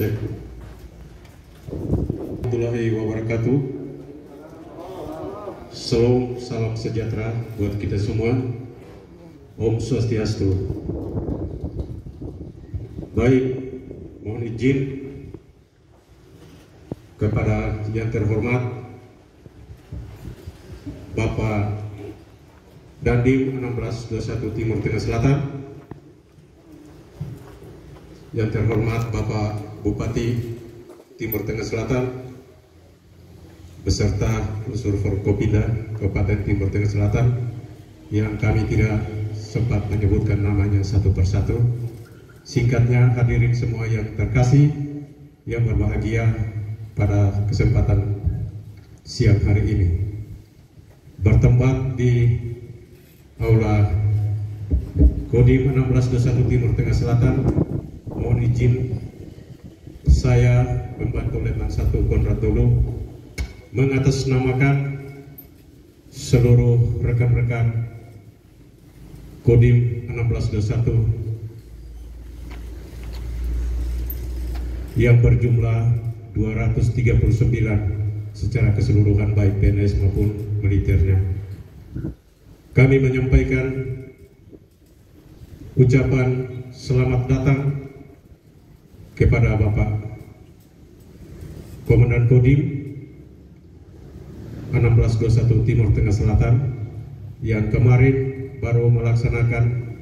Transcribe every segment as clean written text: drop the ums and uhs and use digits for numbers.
Cek. Warahmatullahi wabarakatuh. Salam sejahtera buat kita semua. Om Swastiastu. Baik, mohon izin kepada yang terhormat Bapak Dandim 1621 Timur Tengah Selatan, yang terhormat Bapak Bupati Timur Tengah Selatan beserta unsur Forkopimda Kabupaten Timur Tengah Selatan yang kami tidak sempat menyebutkan namanya satu persatu. Singkatnya, hadirin semua yang terkasih, yang berbahagia pada kesempatan siang hari ini, bertempat di Aula Kodim 1621 Timur Tengah Selatan. Mohon izin saya, Pembantu Letnan 1 Konrad Dulu, mengatasnamakan seluruh rekan-rekan Kodim 1621 yang berjumlah 239 secara keseluruhan, baik PNS maupun militernya. Kami menyampaikan ucapan selamat datang kepada Bapak Komandan Kodim 1621 Timur Tengah Selatan yang kemarin baru melaksanakan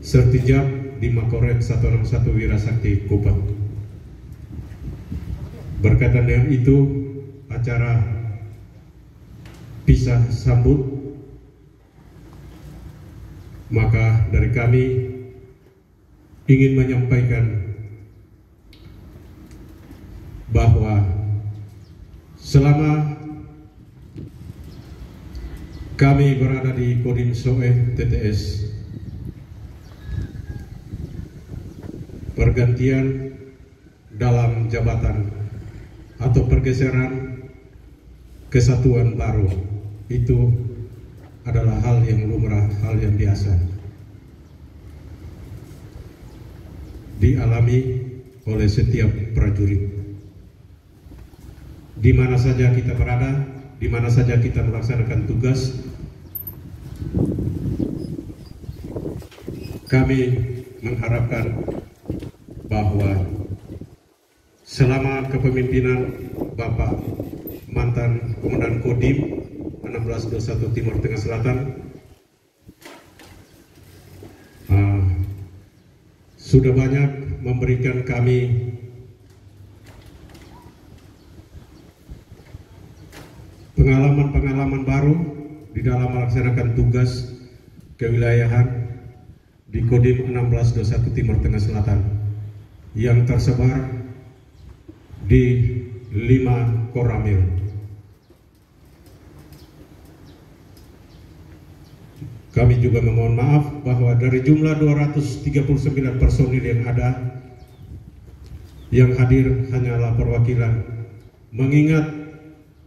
sertijab di Makorek 161 Wirasakti Kupang. Berkaitan dengan itu, acara pisah sambut, maka dari kami ingin menyampaikan bahwa selama kami berada di Kodim SOE TTS, pergantian dalam jabatan atau pergeseran kesatuan baru itu adalah hal yang lumrah, hal yang biasa dialami oleh setiap prajurit. Di mana saja kita berada, di mana saja kita melaksanakan tugas, kami mengharapkan bahwa selama kepemimpinan Bapak mantan Komandan Kodim 1621 Timur Tengah Selatan sudah banyak memberikan kami pengalaman-pengalaman baru di dalam melaksanakan tugas kewilayahan di Kodim 1621 Timur Tengah Selatan yang tersebar di 5 koramil. Kami juga memohon maaf bahwa dari jumlah 239 personil yang ada, yang hadir hanyalah perwakilan, mengingat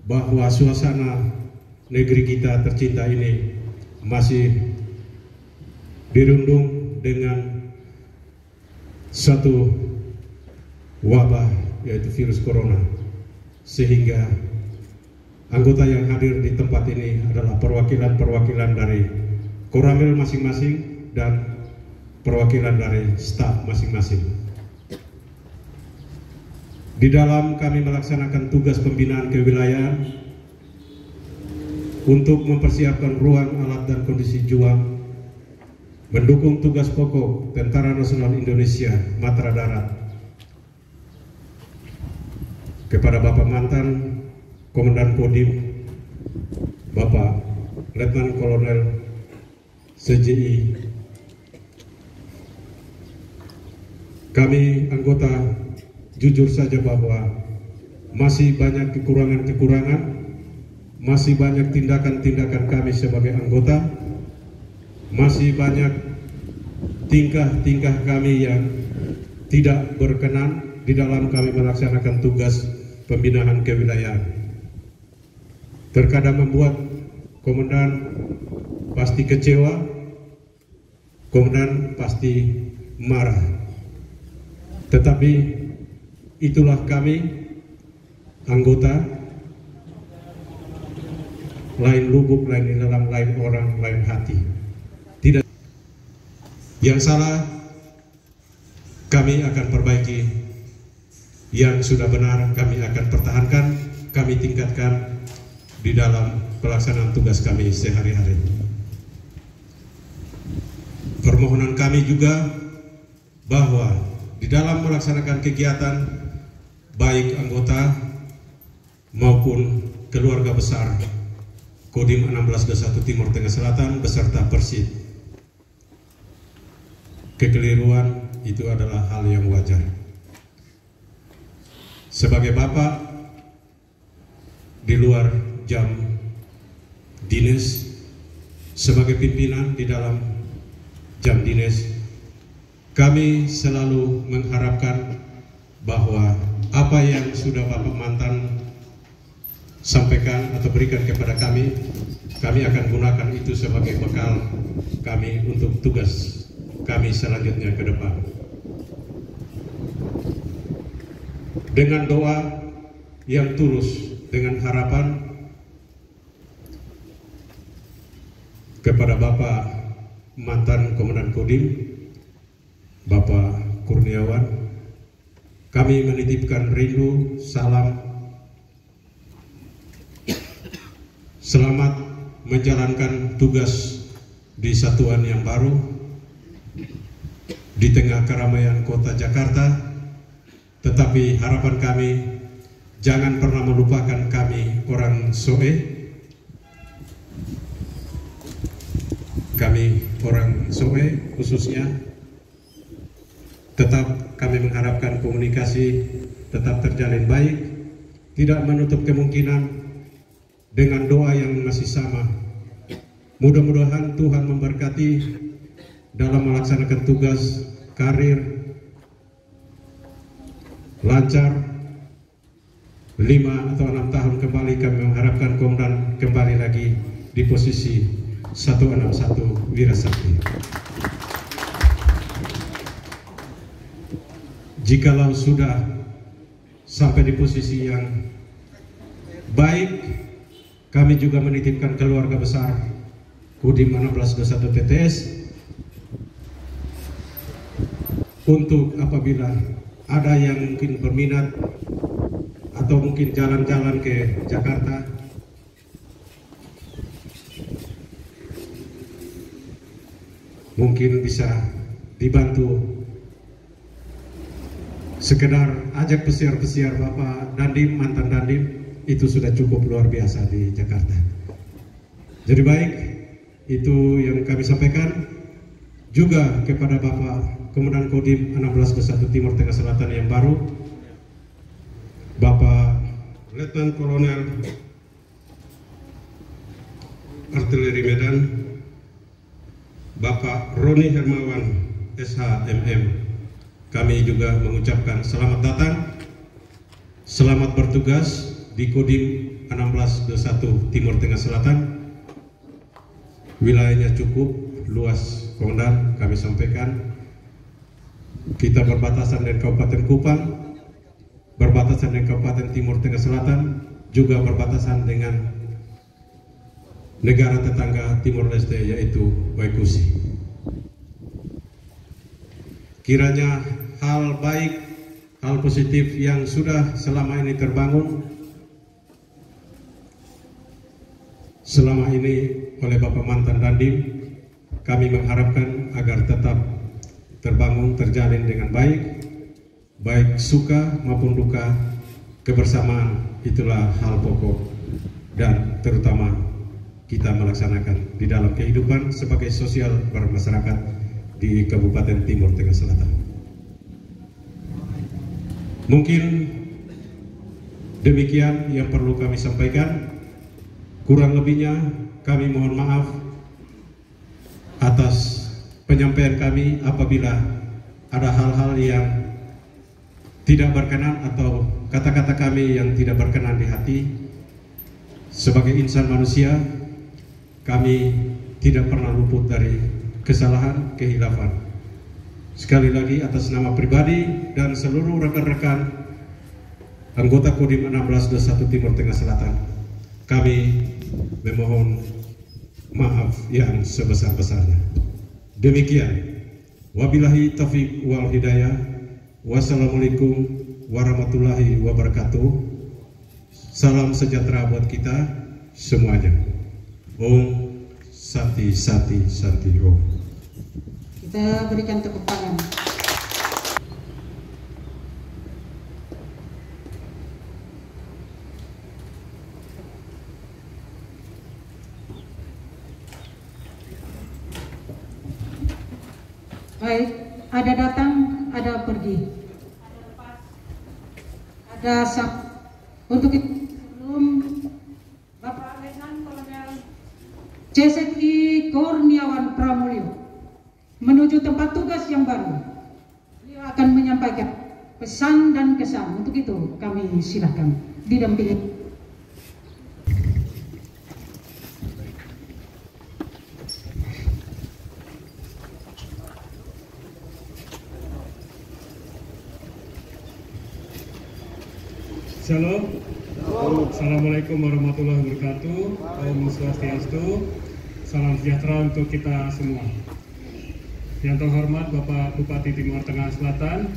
bahwa suasana negeri kita tercinta ini masih dirundung dengan satu wabah, yaitu virus corona, sehingga anggota yang hadir di tempat ini adalah perwakilan-perwakilan dari koramil masing-masing dan perwakilan dari staf masing-masing. Di dalam kami melaksanakan tugas pembinaan kewilayahan untuk mempersiapkan ruang, alat, dan kondisi juang, mendukung tugas pokok Tentara Nasional Indonesia Matra Darat, kepada Bapak mantan Komandan Kodim Bapak Letnan Kolonel CJI, kami anggota jujur saja bahwa masih banyak kekurangan-kekurangan, masih banyak tindakan-tindakan kami sebagai anggota, masih banyak tingkah-tingkah kami yang tidak berkenan di dalam kami melaksanakan tugas pembinaan kewilayahan. Terkadang membuat komandan pasti kecewa, komandan pasti marah. Tetapi itulah kami anggota, lain lubuk, lain dalam, lain orang, lain hati. Tidak yang salah kami akan perbaiki, yang sudah benar kami akan pertahankan, kami tingkatkan di dalam pelaksanaan tugas kami sehari-hari. Permohonan kami juga bahwa di dalam melaksanakan kegiatan baik anggota maupun keluarga besar Kodim 1621 Timur Tengah Selatan beserta Persib, kekeliruan itu adalah hal yang wajar. Sebagai bapak di luar jam dinas, sebagai pimpinan di dalam jam dinas, kami selalu mengharapkan bahwa apa yang sudah Bapak mantan sampaikan atau berikan kepada kami akan gunakan itu sebagai bekal kami untuk tugas kami selanjutnya ke depan. Dengan doa yang tulus, dengan harapan kepada Bapak mantan Komandan Kodim, Bapak Kurniawan, kami menitipkan rindu, salam, selamat menjalankan tugas di satuan yang baru di tengah keramaian kota Jakarta, tetapi harapan kami jangan pernah melupakan kami orang Soe. Kami orang Soe khususnya, tetap kami mengharapkan komunikasi tetap terjalin baik, tidak menutup kemungkinan dengan doa yang masih sama. Mudah-mudahan Tuhan memberkati dalam melaksanakan tugas karir lancar. 5 atau 6 tahun kembali kami mengharapkan Komandan kembali lagi di posisi 161 Wirasakti. Jikalau sudah sampai di posisi yang baik, kami juga menitipkan keluarga besar Kodim 1621 TTS untuk apabila ada yang mungkin berminat atau mungkin jalan-jalan ke Jakarta, mungkin bisa dibantu sekedar ajak pesiar-pesiar Bapak Dandim, mantan Dandim, itu sudah cukup luar biasa di Jakarta. Jadi baik, itu yang kami sampaikan juga kepada Bapak Komandan Kodim 1621 Timur Tengah Selatan yang baru, Bapak Letnan Kolonel Artileri Medan, Bapak Roni Hermawan SHMM. Kami juga mengucapkan selamat datang, selamat bertugas di Kodim 1621 Timur Tengah Selatan. Wilayahnya cukup luas, Komandan, kami sampaikan. Kita berbatasan dengan Kabupaten Kupang, berbatasan dengan Kabupaten Timur Tengah Selatan, juga berbatasan dengan negara tetangga Timor Leste yaitu Waikusi. Kiranya hal baik, hal positif yang sudah selama ini terbangun selama ini oleh Bapak mantan Dandim, kami mengharapkan agar tetap terbangun, terjalin dengan baik, baik suka maupun duka. Kebersamaan itulah hal pokok dan terutama kita melaksanakan di dalam kehidupan sebagai sosial bermasyarakat di Kabupaten Timur Tengah Selatan. Mungkin demikian yang perlu kami sampaikan. Kurang lebihnya kami mohon maaf atas penyampaian kami apabila ada hal-hal yang tidak berkenan atau kata-kata kami yang tidak berkenan di hati. Sebagai insan manusia, kami tidak pernah luput dari kesalahan, kehilafan. Sekali lagi atas nama pribadi dan seluruh rekan-rekan anggota Kodim 1621 Timur Tengah Selatan, kami memohon maaf yang sebesar-besarnya. Demikian, wabillahi taufiq wal hidayah. Wassalamualaikum warahmatullahi wabarakatuh. Salam sejahtera buat kita semuanya. Om Santi Santi Santi Om. Kita berikan tepuk tangan. Baik, ada datang, ada pergi, ada sap. Untuk itu sebelum Bapak Letnan Kolonel CSI Kurniawan Pramulyo menuju tempat tugas yang baru, beliau akan menyampaikan pesan dan kesan. Untuk itu kami silahkan didampingi. Shalom. Assalamualaikum warahmatullahi wabarakatuh. Om Swastiastu. Salam sejahtera untuk kita semua. Yang terhormat Bapak Bupati Timur Tengah Selatan,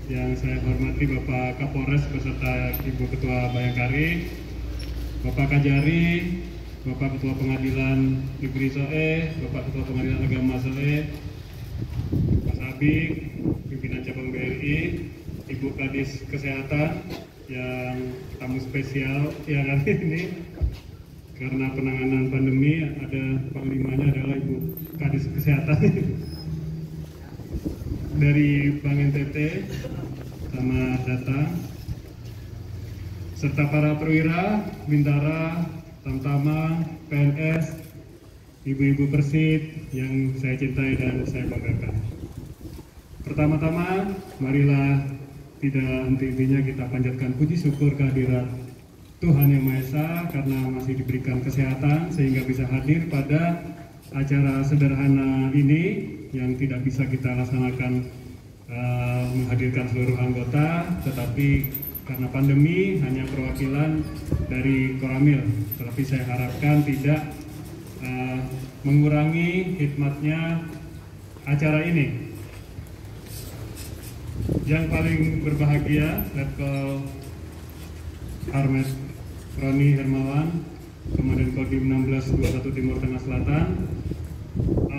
yang saya hormati Bapak Kapolres beserta Ibu Ketua Bayangkari, Bapak Kajari, Bapak Ketua Pengadilan Negeri Soe, Bapak Ketua Pengadilan Agama Soe, Mas Abi, Pimpinan Cabang BRI, Ibu Kadis Kesehatan, yang tamu spesial yang hari ini karena penanganan pandemi, ada panglimanya adalah Ibu Kadis Kesehatan dari Bank NTT, sama datang, serta para perwira, bintara, tamtama, PNS, ibu-ibu Persib yang saya cintai dan saya banggakan. Pertama-tama, marilah tidak henti-hentinya kita panjatkan puji syukur kehadirat Tuhan Yang Maha Esa karena masih diberikan kesehatan sehingga bisa hadir pada acara sederhana ini yang tidak bisa kita laksanakan menghadirkan seluruh anggota, tetapi karena pandemi hanya perwakilan dari Koramil, tetapi saya harapkan tidak mengurangi hikmatnya acara ini. Yang paling berbahagia, Letkol Armet Roni Hermawan, Komandan Kodim 1621 Timur Tengah Selatan.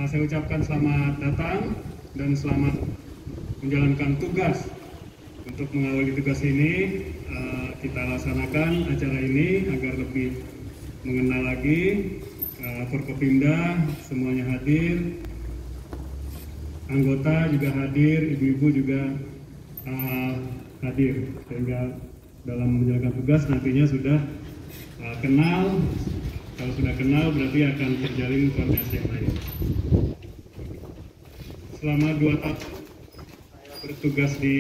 Saya ucapkan selamat datang dan selamat menjalankan tugas. Untuk mengawali tugas ini, kita laksanakan acara ini agar lebih mengenal lagi Forkopimda, semuanya hadir, anggota juga hadir, ibu-ibu juga hadir, sehingga dalam menjalankan tugas nantinya sudah kenal. Kalau sudah kenal berarti akan terjalin koordinasi yang lain. Selama 2 tahun saya bertugas di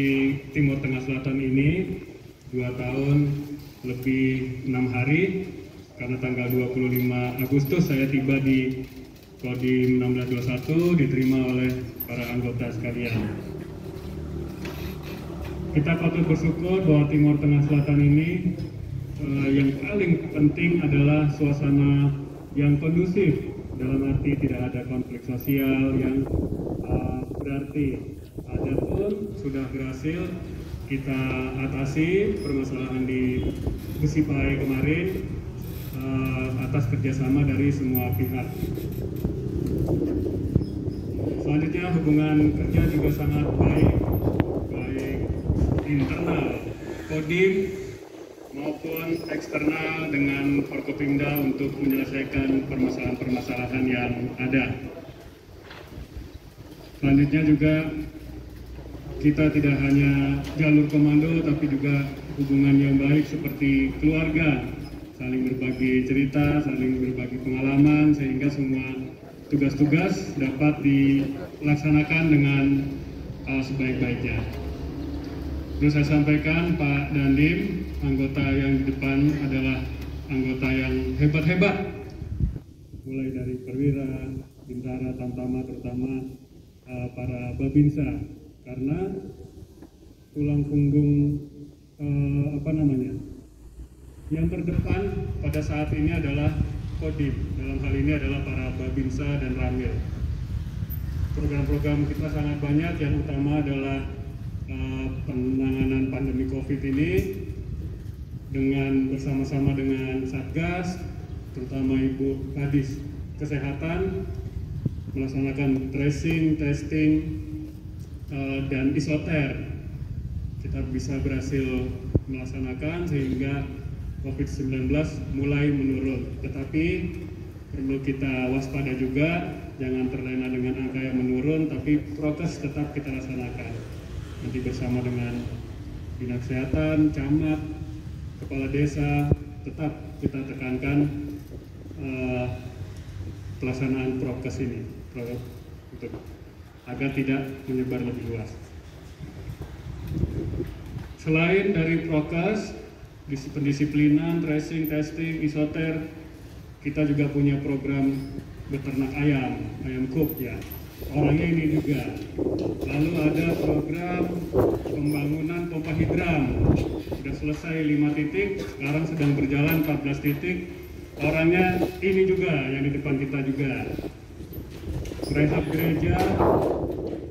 Timur Tengah Selatan ini, 2 tahun lebih 6 hari, karena tanggal 25 Agustus saya tiba di Kodim 1621, diterima oleh para anggota sekalian. Kita patut bersyukur bahwa Timur Tengah Selatan ini yang paling penting adalah suasana yang kondusif, dalam arti tidak ada konflik sosial yang berarti. Adapun sudah berhasil kita atasi permasalahan di Besi Parai kemarin atas kerjasama dari semua pihak. Selanjutnya hubungan kerja juga sangat baik internal Kodim maupun eksternal dengan Forkopimda untuk menyelesaikan permasalahan-permasalahan yang ada. Selanjutnya juga kita tidak hanya jalur komando tapi juga hubungan yang baik seperti keluarga, saling berbagi cerita, saling berbagi pengalaman, sehingga semua tugas-tugas dapat dilaksanakan dengan sebaik-baiknya. Terus saya sampaikan Pak Dandim, anggota yang di depan adalah anggota yang hebat-hebat, mulai dari perwira, bintara, tamtama, terutama para babinsa, karena tulang punggung yang terdepan pada saat ini adalah Kodim. Dalam hal ini adalah para Babinsa dan Ramil. Program-program kita sangat banyak, yang utama adalah penanganan pandemi COVID ini dengan bersama-sama dengan Satgas, terutama Ibu Kadis Kesehatan, melaksanakan tracing, testing, dan isoter. Kita bisa berhasil melaksanakan sehingga COVID-19 mulai menurun. Tetapi perlu kita waspada juga, jangan terlena dengan angka yang menurun, tapi prokes tetap kita laksanakan. Nanti bersama dengan Dinas Kesehatan, Camat, Kepala Desa, tetap kita tekankan pelaksanaan prokes ini untuk agar tidak menyebar lebih luas. Selain dari prokes, pendisiplinan, tracing, testing, isoter, kita juga punya program beternak ayam coop ya. Orangnya ini juga. Lalu ada program pembangunan pompa hidran. Sudah selesai 5 titik, sekarang sedang berjalan 14 titik. Orangnya ini juga yang di depan kita juga. Rehab gereja,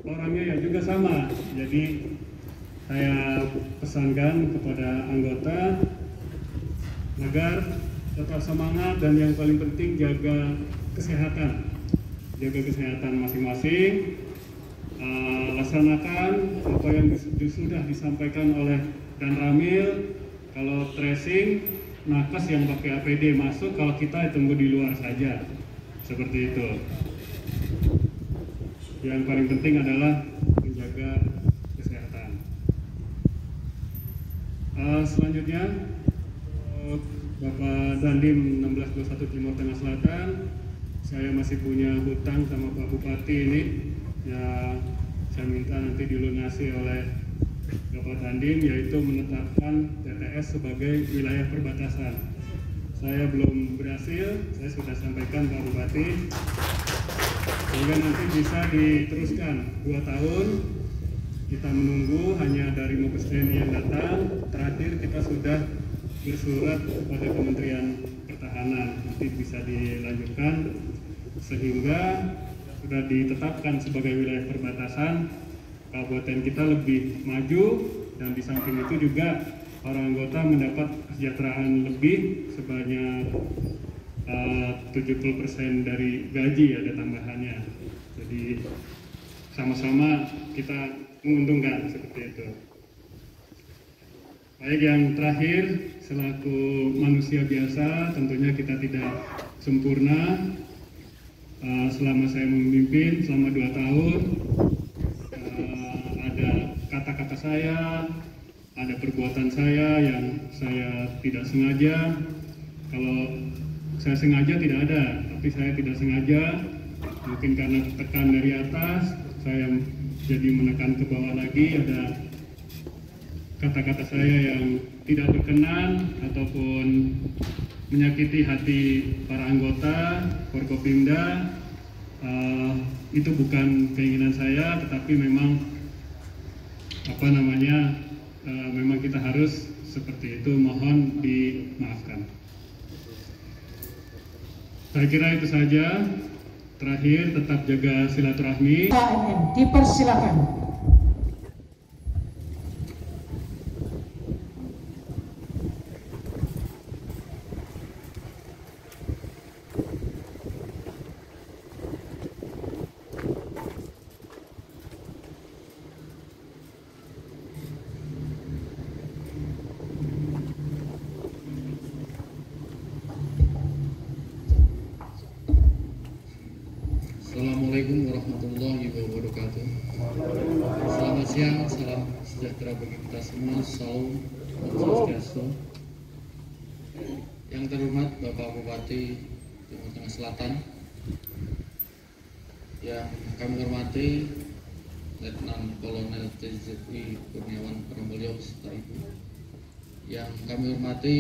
orangnya ya juga sama. Jadi saya pesankan kepada anggota agar tetap semangat dan yang paling penting jaga kesehatan masing-masing. Laksanakan apa yang sudah disampaikan oleh Dan Ramil. Kalau tracing, nakes yang pakai APD masuk, kalau kita tunggu di luar saja, seperti itu. Yang paling penting adalah menjaga kesehatan. Selanjutnya, Bapak Dandim 1621 Timur Tengah Selatan, saya masih punya hutang sama Pak Bupati ini, ya saya minta nanti dilunasi oleh Bapak Dandim, yaitu menetapkan TTS sebagai wilayah perbatasan. Saya belum berhasil, saya sudah sampaikan Pak Bupati, sehingga nanti bisa diteruskan 2 tahun. Kita menunggu hanya dari Mabes TNI yang datang. Terakhir kita sudah bersurat kepada Kementerian Pertahanan, nanti bisa dilanjutkan sehingga sudah ditetapkan sebagai wilayah perbatasan. Kabupaten kita lebih maju, dan di samping itu juga para anggota mendapat kesejahteraan lebih sebanyak 70% dari gaji, ada tambahannya. Jadi sama-sama kita menguntungkan seperti itu. Baik, yang terakhir, selaku manusia biasa tentunya kita tidak sempurna. Selama saya memimpin selama 2 tahun, ada kata-kata saya, ada perbuatan saya yang saya tidak sengaja. Kalau saya sengaja tidak ada, tapi saya tidak sengaja, mungkin karena tekan dari atas, saya jadi menekan ke bawah lagi. Ada kata-kata saya yang tidak berkenan ataupun menyakiti hati para anggota Forkopimda. Itu bukan keinginan saya, tetapi memang memang kita harus seperti itu. Mohon dimaafkan. Saya kira itu saja. Terakhir, tetap jaga silaturahmi. Dipersilakan. Assalamualaikum warahmatullahi wabarakatuh. Selamat siang, salam sejahtera bagi kita semua. Salam Swastiastu. Yang terhormat Bapak Bupati Timur Tengah Selatan, yang kami hormati Letnan Kolonel TZI Kurniawan Pramulyo beserta Ibu, yang kami hormati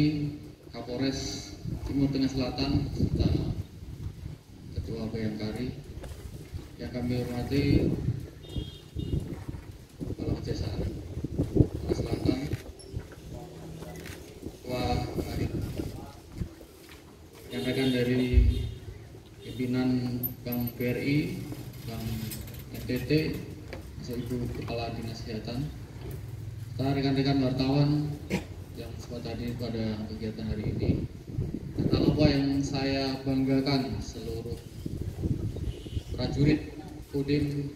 Kapolres Timur Tengah Selatan serta Ketua Bayangkari, yang kami hormati Kepala Kejaksaan Tengah Selatan, rekan-rekan dari pimpinan Bank BRI, Bank NTT, Ibu Kepala Dinas Kesehatan, serta rekan-rekan wartawan yang sempat hadir pada kegiatan hari ini. Dan tak lupa yang saya banggakan seluruh prajurit Kodim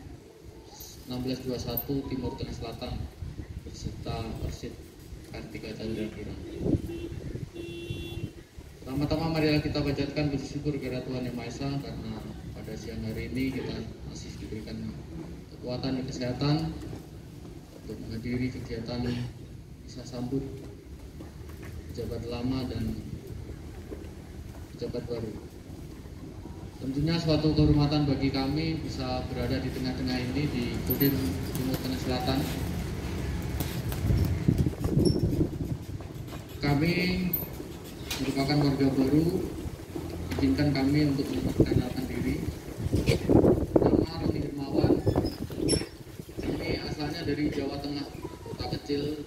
1621 Timur Tengah Selatan beserta Persit Kartika Chandrakira. Pertama-tama marilah kita panjatkan puji syukur kepada Tuhan Yang Maha Esa karena pada siang hari ini kita masih diberikan kekuatan dan kesehatan untuk menghadiri kegiatan bisa sambut pejabat lama dan pejabat baru. Tentunya suatu kehormatan bagi kami bisa berada di tengah-tengah ini di Kodim Timur Tengah Selatan. Kami merupakan warga baru, izinkan kami untuk memperkenalkan diri. Nama Roni Hermawan, kami asalnya dari Jawa Tengah, kota kecil,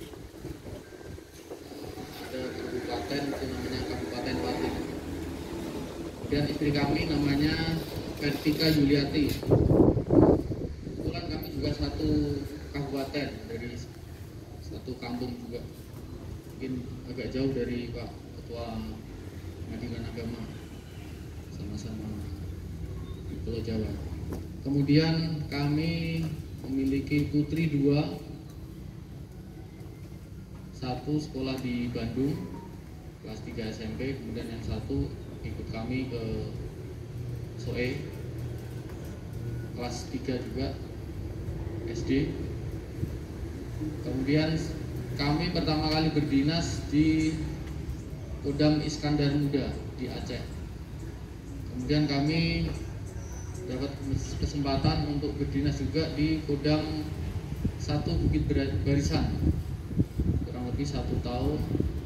ada kabupaten itu namanya Kabupaten Pati. Kemudian istri kami namanya Kartika Yuliati. Kebetulan kami juga satu kabupaten dari satu kampung juga, mungkin agak jauh dari Pak Ketua Pengadilan Agama, sama-sama di Pulau Jawa. Kemudian kami memiliki putri dua, satu sekolah di Bandung kelas 3 SMP, kemudian yang satu ikut kami ke SOE kelas 3 juga SD. Kemudian kami pertama kali berdinas di Kodam Iskandar Muda di Aceh. Kemudian kami dapat kesempatan untuk berdinas juga di Kodam 1 Bukit Barisan kurang lebih 1 tahun,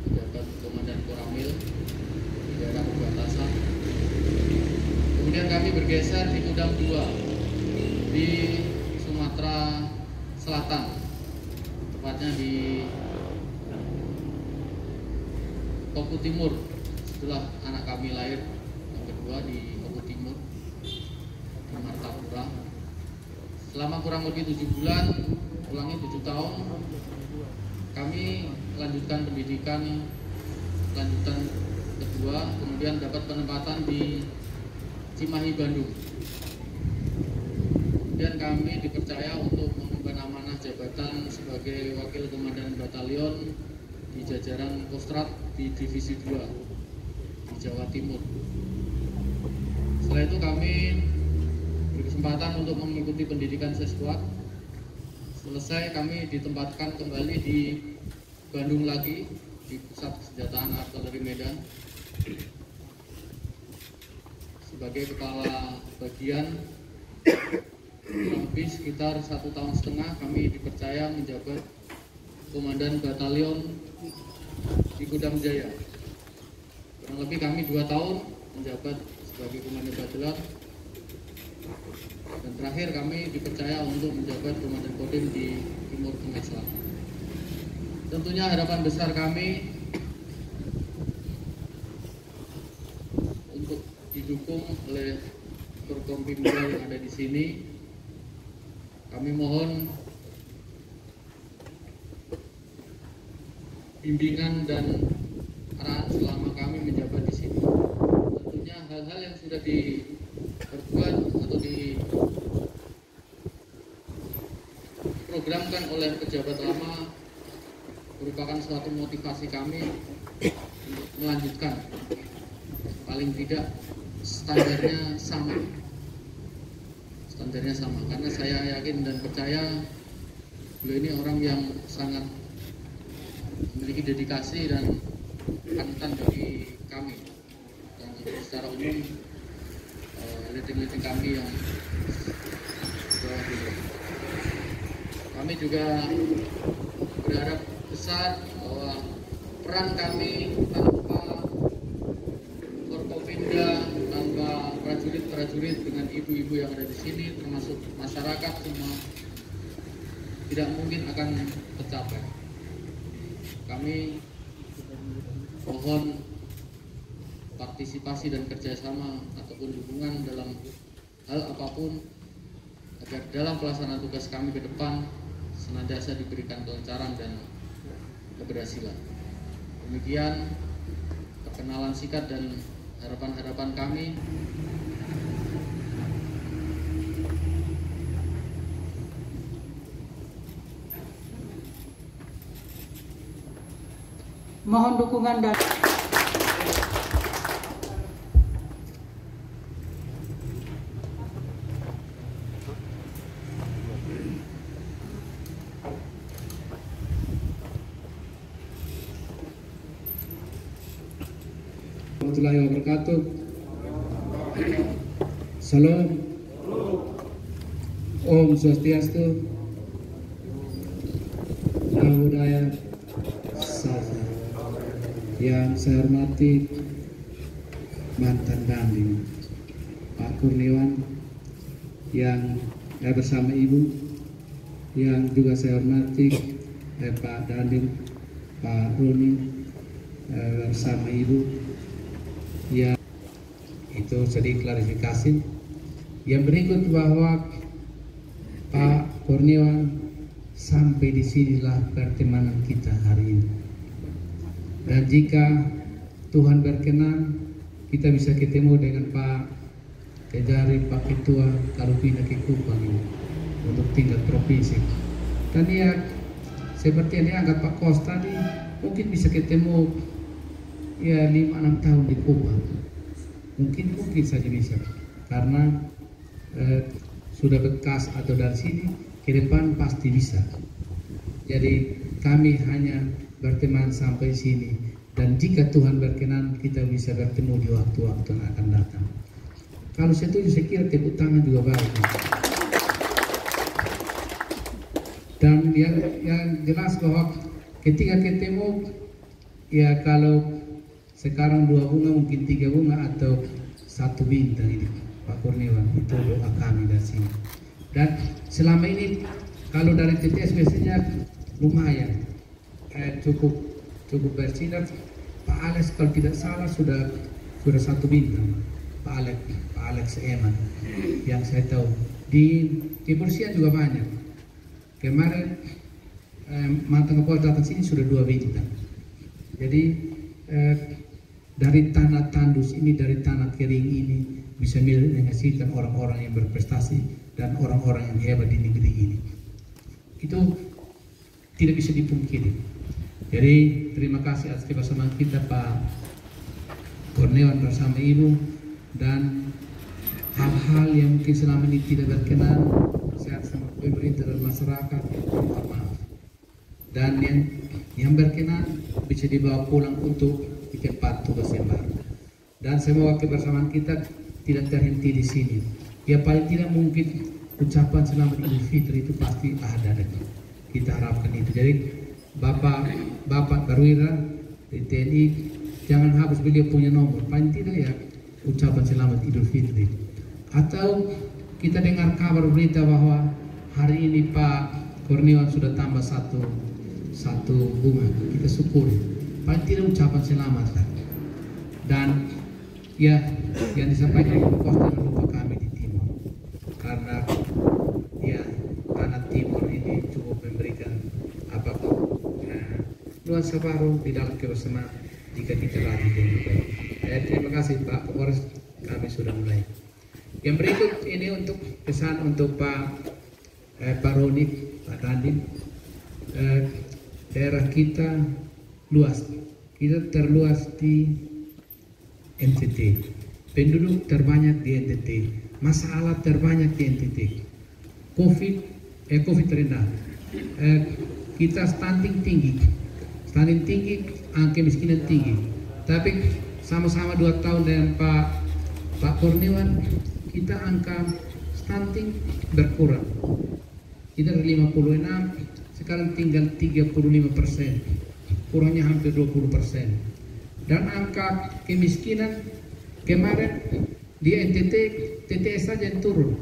menjabat Komandan Koramil di daerah perbatasan. Kemudian kami bergeser di Kodam 2 di Sumatera Selatan, tepatnya di Oku Timur. Setelah anak kami lahir yang kedua di Oku Timur, di Martapura. Selama kurang lebih 7 bulan, ulangnya 7 tahun, kami melanjutkan pendidikan lanjutan kedua, kemudian dapat penempatan di Cimahi, Bandung. Kemudian kami dipercaya untuk mengemban amanah jabatan sebagai Wakil Komandan Batalion di jajaran Kostrad di Divisi 2 di Jawa Timur. Setelah itu kami berkesempatan untuk mengikuti pendidikan seswat. Selesai kami ditempatkan kembali di Bandung lagi di Pusat Kesenjataan Artileri Medan sebagai kepala bagian. Kurang lebih sekitar 1,5 tahun kami dipercaya menjabat Komandan Batalion di Kodam Jaya. Kurang lebih kami 2 tahun menjabat sebagai Komandan Batalion, dan terakhir kami dipercaya untuk menjabat Komandan Kodim di Timur Tengah Selatan. Tentunya harapan besar kami untuk didukung oleh Forkompimda yang ada di sini. Kami mohon bimbingan dan arahan selama kami menjabat di sini. Tentunya hal-hal yang sudah diperbuat atau diprogramkan oleh pejabat lama merupakan suatu motivasi kami untuk melanjutkan. Paling tidak standarnya sama, karena saya yakin dan percaya beliau ini orang yang sangat memiliki dedikasi dan panutan bagi kami, dan secara umum leading kami yang bawah beliau. Kami juga berharap besar bahwa peran kami tanpa Forkopimda, tanpa prajurit-prajurit dengan ibu-ibu yang ada di sini, termasuk masyarakat semua, tidak mungkin akan tercapai. Kami mohon partisipasi dan kerjasama ataupun dukungan dalam hal apapun agar dalam pelaksanaan tugas kami ke depan senantiasa diberikan kelancaran dan keberhasilan. Demikian perkenalan singkat dan harapan-harapan kami. Mohon dukungan dan warahmatullahi wabarakatuh. Salam. Om Swastiastu. Namo Buddhaya. Salam. Yang saya hormati mantan Dandim Pak Kurniawan, yang bersama Ibu, yang juga saya hormati Pak Dandim Pak Roni bersama Ibu. Ya, itu sedikit klarifikasi. Yang berikut bahwa Pak Kurniawan, sampai di sinilah pertemanan kita hari ini. Dan jika Tuhan berkenan, kita bisa ketemu dengan Pak Kejari, Pak Ketua, kalau pindah ke Kupang ini untuk tingkat provinsi. Dan ya, seperti yang dianggap Pak Kos tadi, mungkin bisa ketemu ya 5-6 tahun di Kupang, mungkin saja bisa, karena sudah bekas atau dari sini ke depan pasti bisa. Jadi kami hanya berteman sampai sini, dan jika Tuhan berkenan kita bisa bertemu di waktu-waktu yang akan datang. Kalau setuju, saya kira tepuk tangan juga baik. Dan yang jelas bahwa ketika ketemu, ya kalau sekarang 2 bunga, mungkin 3 bunga atau 1 bintang ini Pak Kurniawan, itu doa kami dari sini. Dan selama ini kalau dari TTS biasanya lumayan, cukup bersinar. Pak Alex kalau tidak salah sudah 1 bintang, Pak Alex Eman yang saya tahu. Di kepolisian juga banyak. Kemarin mantan Kapolda datang sini sudah 2 bintang. Jadi dari tanah tandus ini, dari tanah kering ini bisa menghasilkan orang-orang yang berprestasi dan orang-orang yang hebat di negeri ini. Itu tidak bisa dipungkiri. Jadi terima kasih atas kebersamaan kita Pak Kurniawan bersama Ibu, dan hal-hal yang mungkin selama ini tidak berkenan saya sama pemerintah dan masyarakat, mohon maaf. Dan yang berkenan bisa dibawa pulang untuk di tempat tugas yang baru. Dan semoga kebersamaan kita tidak terhenti di sini. Ya paling tidak mungkin ucapan selamat Idul Fitri itu pasti ada. Kita harapkan itu. Jadi Bapak Perwira di TNI, jangan hapus beliau punya nomor. Paling tidak ya ucapan selamat Idul Fitri. Atau kita dengar kabar berita bahwa hari ini Pak Kurniawan sudah tambah satu bunga. Kita syukuri. Paling tidak ucapan selamat kan. Dan ya yang disampaikan Pak Kos, jangan lupa kami di Timur, karena ya tanah Timur ini cukup memberikan nuansa baru di dalam kebersamaan jika kita latih dengan baik. Terima kasih Pak Kapolres, kami sudah mulai. Yang berikut ini untuk pesan untuk Pak Roni, Pak Dandim. Daerah kita luas, kita terluas di NTT, penduduk terbanyak di NTT, masalah terbanyak di NTT, COVID rendah, kita stunting tinggi, angka kemiskinan tinggi. Tapi sama-sama 2 tahun dengan Pak Kurniawan, kita angka stunting berkurang. Kita dari 56 sekarang tinggal 35%, kurangnya hampir 20%. Dan angka kemiskinan kemarin di NTT, TTS saja yang turun.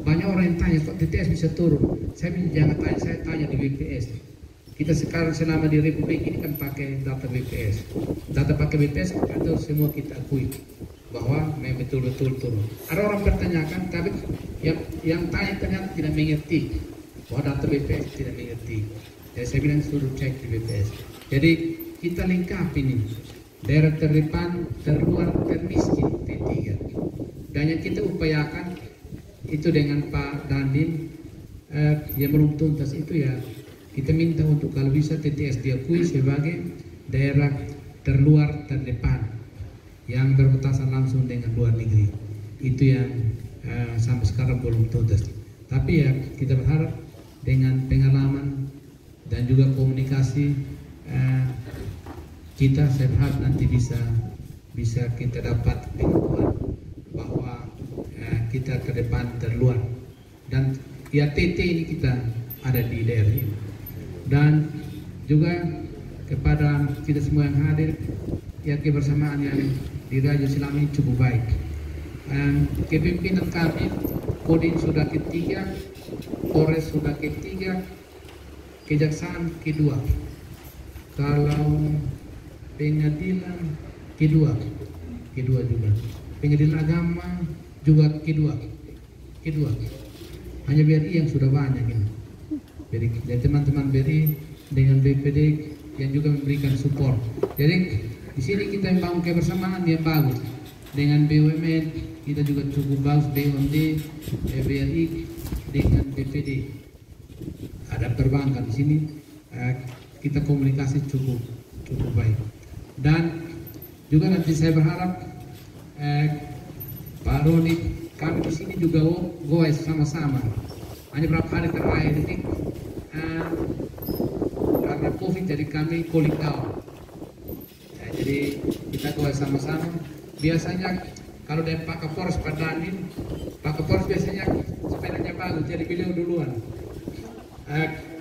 Banyak orang yang tanya, kok TTS bisa turun? Saya jangan tanya, saya tanya di BPS. kita sekarang selama di Republik ini kan pakai data BPS. Data pakai BPS itu semua kita akui bahwa memang betul-betul turun. Ada orang pertanyakan, tapi yang tanya ternyata tidak mengerti bahwa data BPS tidak mengerti. Jadi saya bilang suruh cek di BPS. Jadi kita lengkapi ini daerah terdepan, terluar, termiskin T3. Dan yang kita upayakan itu dengan Pak Dandim yang belum tuntas itu ya. Kita minta untuk kalau bisa TTS diakui sebagai daerah terluar terdepan yang berbatasan langsung dengan luar negeri. Itu yang sampai sekarang belum tuntas. Tapi ya kita berharap dengan pengalaman dan juga komunikasi kita, saya berharap nanti bisa kita dapat pengakuan bahwa kita terdepan terluar, dan ya TT ini kita ada di daerah ini. Dan juga kepada kita semua yang hadir, ya kebersamaan yang di Raja selama ini cukup baik. Kepemimpinan kami, Kodim sudah ketiga, Polres sudah ketiga, Kejaksaan kedua, kalau pengadilan kedua juga, pengadilan agama juga kedua. Hanya BRI yang sudah banyak ini. Jadi dan teman-teman BRI dengan BPD yang juga memberikan support. Jadi di sini kita membangun kebersamaan yang bagus. Dengan BUMN kita juga cukup bagus, BUMD, BRI dengan BPD. Ada perbankan di sini, kita komunikasi cukup baik. Dan juga nanti saya berharap Pak Roni, kami di sini juga goes sama-sama. Hanya berapa hari terakhir ini karena COVID jadi kami cooling down. Ya, jadi kita goes sama-sama. Biasanya kalau dari Pak Kapolres Pak Dandim, Pak Kapolres biasanya sepedanya bagus, jadi beliau duluan.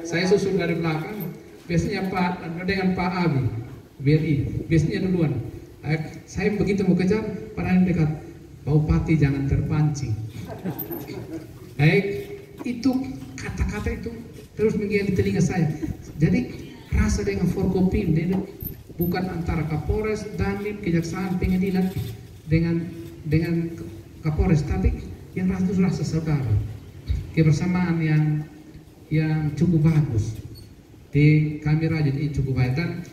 Saya susul dari belakang. Biasanya dengan Pak Abi BRI biasanya duluan. Saya begitu mau kejar, Pak Dandim dekat. Pak Bupati jangan terpancing. Itu kata-kata itu terus menggigit telinga saya. Jadi rasa dengan Forkopim, bukan antara Kapolres, Dandim, Kejaksaan, Pengadilan dengan Kapolres, tapi yang rasa saudara, kebersamaan yang cukup bagus di kami Raja ini cukup baik. Dan